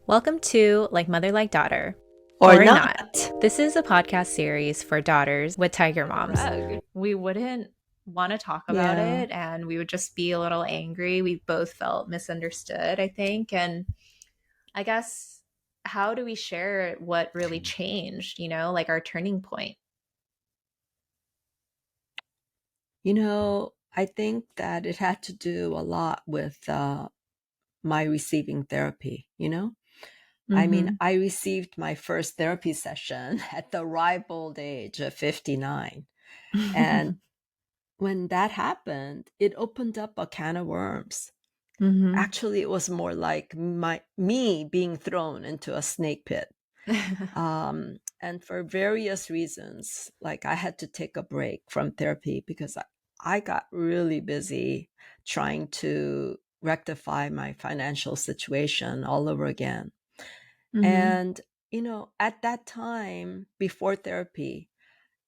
Welcome to Like Mother, Like Daughter. Or Or not. not. This is a podcast series for daughters with tiger moms. We wouldn't want to talk about Yeah. it and we would just be a little angry. We both felt misunderstood, I think. And I guess, how do we share what really changed, like our turning point? I think that it had to do a lot with my receiving therapy. I mean, Mm-hmm. I received my first therapy session at the ripe old age of 59. And when that happened, it opened up a can of worms. Mm-hmm. Actually, it was more like me being thrown into a snake pit. And for various reasons, like I had to take a break from therapy because I got really busy trying to rectify my financial situation all over again. Mm-hmm. And, at that time before therapy,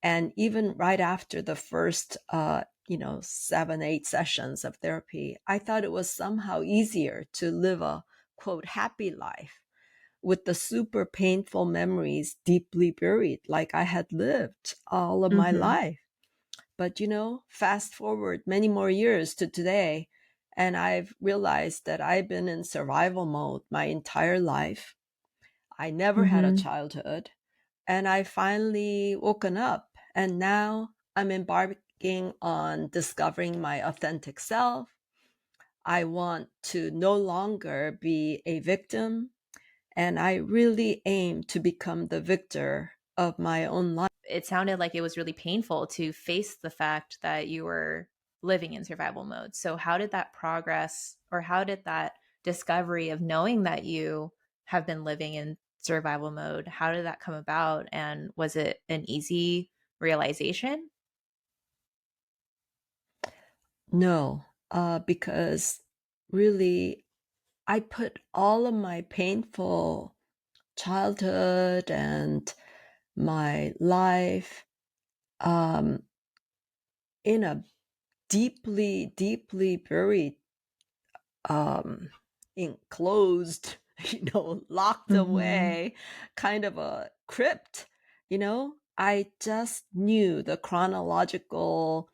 and even right after the first, 7, 8 sessions of therapy, I thought it was somehow easier to live a quote happy life with the super painful memories deeply buried, like I had lived all of my Mm-hmm. life. But, fast forward many more years to today, and I've realized that I've been in survival mode my entire life. I never had a Mm-hmm. childhood, and I finally woken up, and now I'm embarking on discovering my authentic self. I want to no longer be a victim, and I really aim to become the victor of my own life. It sounded like it was really painful to face the fact that you were living in survival mode. So, how did that progress, or how did that discovery of knowing that you have been living in survival mode, how did that come about? And was it an easy realization? No, because really, I put all of my painful childhood and my life um, in a deeply, deeply buried, um, enclosed, locked Mm-hmm. away kind of a crypt. I just knew the chronological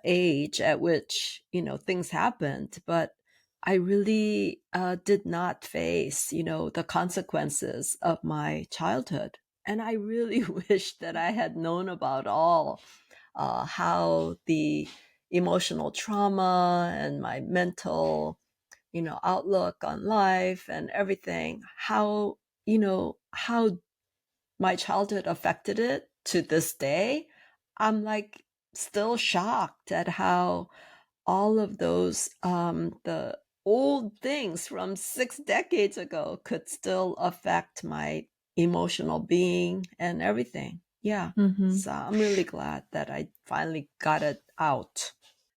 age at which things happened, but I really did not face the consequences of my childhood, and I really wish that I had known about all how the emotional trauma and my mental outlook on life and everything, how my childhood affected it to this day. I'm like still shocked at how all of those the old things from 6 decades ago could still affect my emotional being and everything. Yeah. Mm-hmm. So I'm really glad that I finally got it out.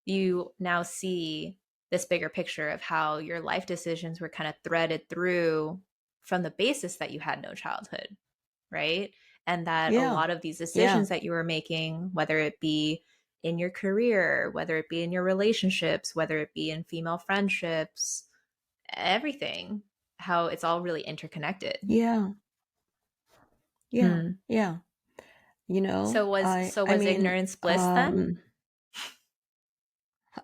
You now see this bigger picture of how your life decisions were kind of threaded through from the basis that you had no childhood, right? And that a Yeah. lot of these Yeah. decisions that you were making, whether it be in your career, whether it be in your relationships, whether it be in female friendships, everything, how it's all really interconnected. Yeah. Yeah. Hmm. Yeah. So was I so I was mean, ignorance bliss then?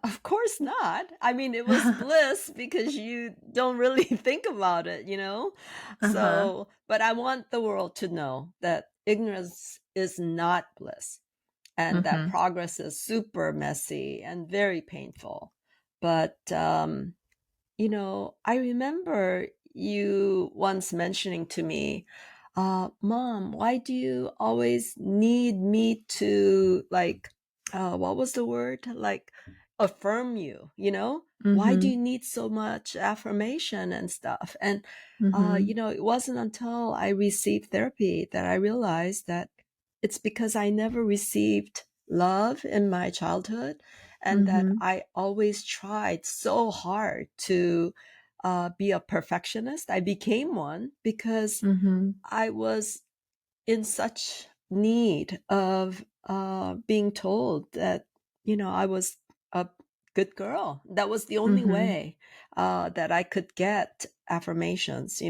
of course not. I mean, it was bliss because you don't really think about it. Uh-huh. So, but I want the world to know that ignorance is not bliss and that Mm-hmm. progress is super messy and very painful. But, I remember you once mentioning to me, Mom, why do you always need me to, like, what was the word? Like, affirm you? Why do Mm-hmm. you need so much affirmation and stuff? And, Mm-hmm. it wasn't until I received therapy that I realized that it's because I never received love in my childhood, and that Mm-hmm. I always tried so hard to be a perfectionist. I became one because Mm-hmm. I was in such need of being told that, I was a good girl. That was the only Mm-hmm. way that I could get affirmations.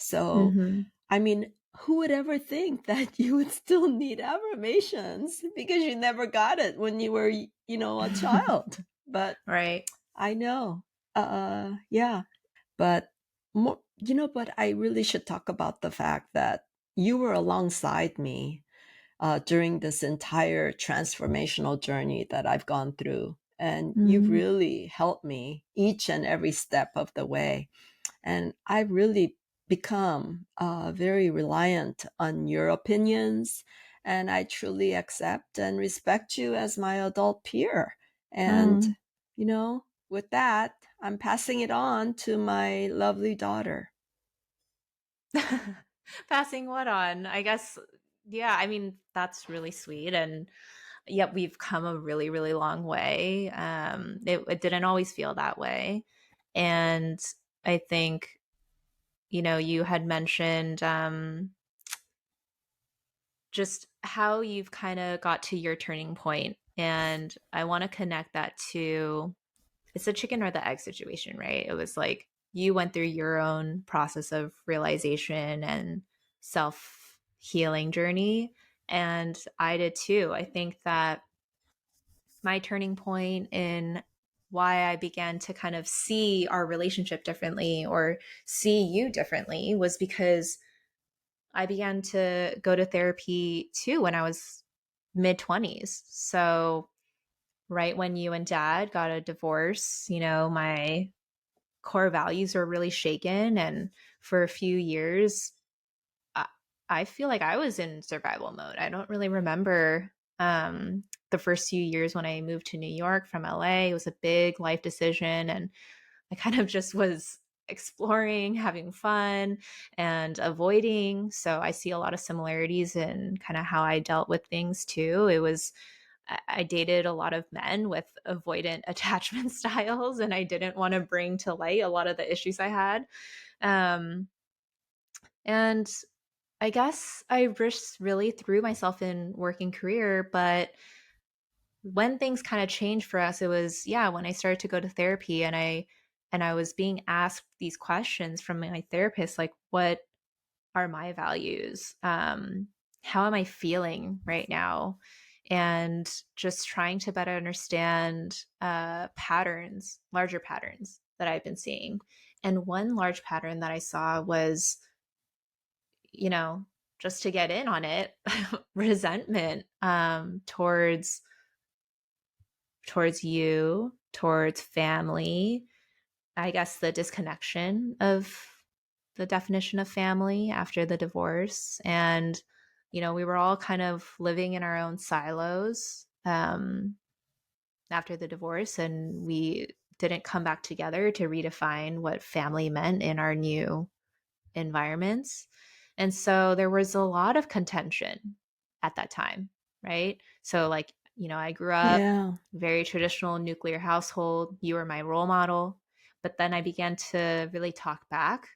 So, Mhm. I mean, who would ever think that you would still need affirmations because you never got it when you were, a child. But Right. I know. Yeah. But but I really should talk about the fact that you were alongside me during this entire transformational journey that I've gone through. And you've Mm. really helped me each and every step of the way. And I've really become very reliant on your opinions. And I truly accept and respect you as my adult peer. And, Mm. with that, I'm passing it on to my lovely daughter. Passing what on? I guess, yeah, I mean, that's really sweet. And yep, we've come a really, really long way. It didn't always feel that way. And I think, you had mentioned just how you've kind of got to your turning point. And I want to connect that to it's a chicken or the egg situation, right? It was like you went through your own process of realization and self healing journey. And I did too. I think that my turning point in why I began to kind of see our relationship differently or see you differently was because I began to go to therapy too when I was mid 20s. So, right when you and dad got a divorce, my core values were really shaken. And for a few years, I, I feel like I was in survival mode. I don't really remember the first few years when I moved to New York from LA. It was a big life decision. And I kind of just was exploring, having fun, and avoiding. So I see a lot of similarities in kind of how I dealt with things too. I dated a lot of men with avoidant attachment styles, and I didn't want to bring to light a lot of the issues I had. Um, and I guess I just really threw myself in working career, but when things kind of changed for us, it was yeah, when I started to go to therapy and I was being asked these questions from my therapist, like what are my values? How am I feeling right now? And just trying to better understand patterns, larger patterns that I've been seeing. And one large pattern that I saw was, you know, just to get in on it, resentment towards you, towards family, I guess the disconnection of the definition of family after the divorce. And, we were all kind of living in our own silos after the divorce, and we didn't come back together to redefine what family meant in our new environments. And so there was a lot of contention at that time, right? So, like, I grew up Yeah. very traditional nuclear household. You were my role model. But then I began to really talk back.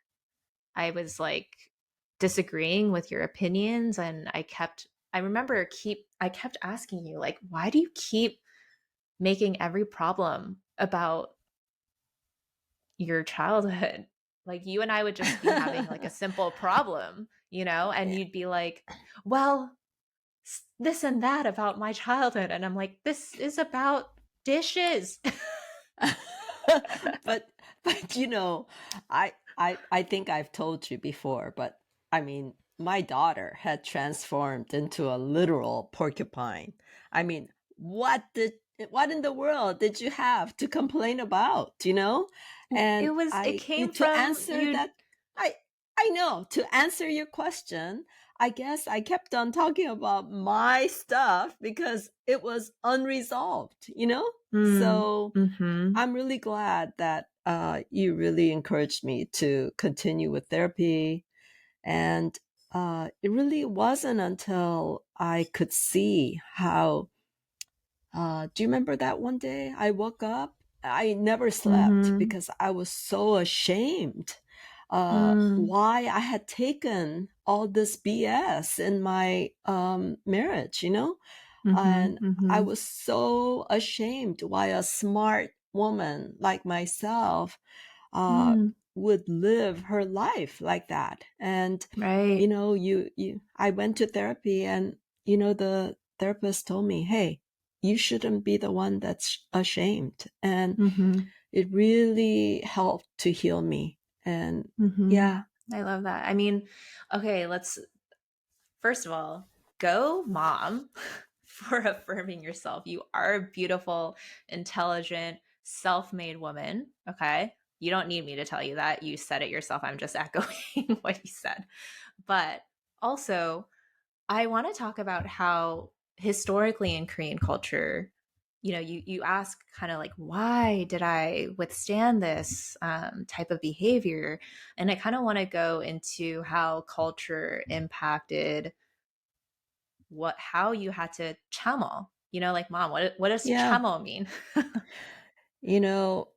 I was like disagreeing with your opinions, and I kept asking you, like, why do you keep making every problem about your childhood? Like, you and I would just be having like a simple problem, and you'd be like, well, this and that about my childhood. And I'm like, this is about dishes. but but I think I've told you before, but I mean, my daughter had transformed into a literal porcupine. I mean, what in the world did you have to complain about, it And was, it I came to from answer you. that, I I know, to answer your question, I guess I kept on talking about my stuff because it was unresolved, Mm, So hmm. I'm really glad that you really encouraged me to continue with therapy. And it really wasn't until I could see how. Do you remember that one day I woke up? I never slept Hmm. because I was so ashamed Mm, why I had taken all this BS in my marriage, hmm. And I Hmm. was so ashamed why a smart woman like myself uh, Mm. would live her life like that. And Right. I went to therapy, and the therapist told me, hey, you shouldn't be the one that's ashamed. And Mm-hmm. it really helped to heal me. And Mm-hmm. yeah. I love that. I mean, okay, let's first of all, go mom for affirming yourself. You are a beautiful, intelligent, self made woman. Okay. You don't need me to tell you that. You said it yourself. I'm just echoing what you said. But also, I want to talk about how historically in Korean culture, you ask kind of like, why did I withstand this type of behavior? And I kind of want to go into how culture impacted how you had to chamo. Like mom, what does Yeah. chamo mean? You know,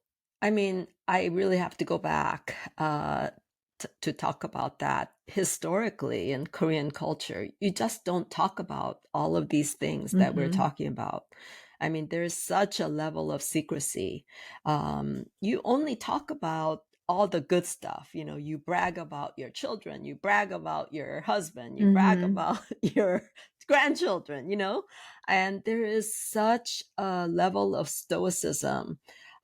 I mean, I really have to go back to talk about that. Historically in Korean culture, you just don't talk about all of these things that we're Mm-hmm. talking about. I mean, there's such a level of secrecy. You only talk about all the good stuff. You brag about your children, you brag about your husband, you brag Mm-hmm. about your grandchildren. And there is such a level of stoicism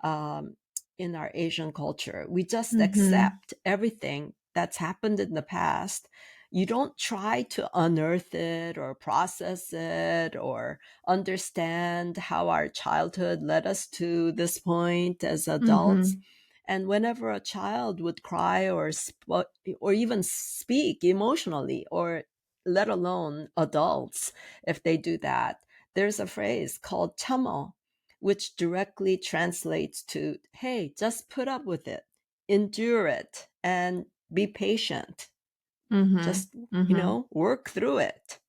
um, in our Asian culture. We just Mm-hmm. accept everything that's happened in the past. You don't try to unearth it or process it or understand how our childhood led us to this point as adults. Mm-hmm. And whenever a child would cry or even speak emotionally, or let alone adults, if they do that, there's a phrase called chamo, which directly translates to, hey, just put up with it, endure it, and be patient. Mm-hmm. Just, Mm-hmm. work through it.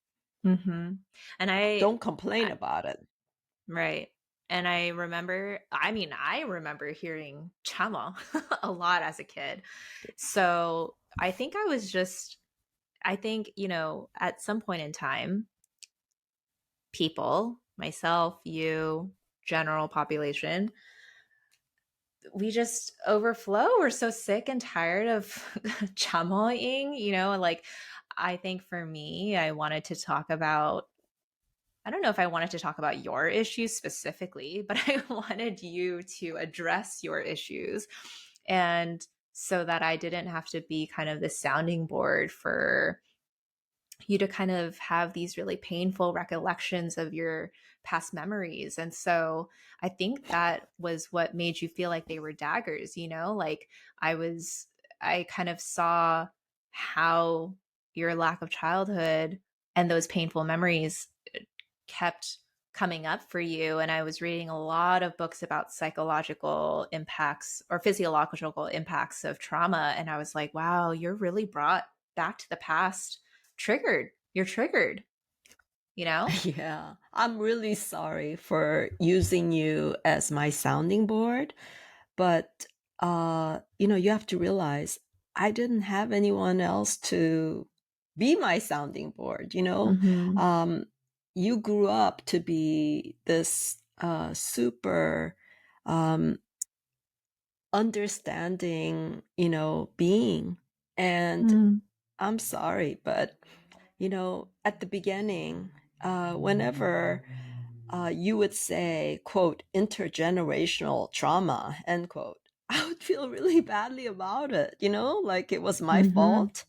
Mm-hmm. And Don't complain I about it. right. And I remember hearing chamo a lot as a kid. So I think, at some point in time, people, myself, you, general population, we just overflow. We're so sick and tired of chamoing, like I think for me, I don't know if I wanted to talk about your issues specifically, but I wanted you to address your issues. And so that I didn't have to be kind of the sounding board for you to kind of have these really painful recollections of your past memories. And so I think that was what made you feel like they were daggers, like I was, I kind of saw how your lack of childhood and those painful memories kept coming up for you. And I was reading a lot of books about psychological impacts or physiological impacts of trauma. And I was like, wow, you're really brought back to the past, triggered. You're triggered, you know? Yeah, I'm really sorry for using you as my sounding board, but you have to realize I didn't have anyone else to be my sounding board. Mm-hmm. Um, you grew up to be this super um, understanding, being. And Mm-hmm. I'm sorry, but at the beginning, whenever you would say, quote, intergenerational trauma, end quote, I would feel really badly about it, like it was my Mm-hmm. fault.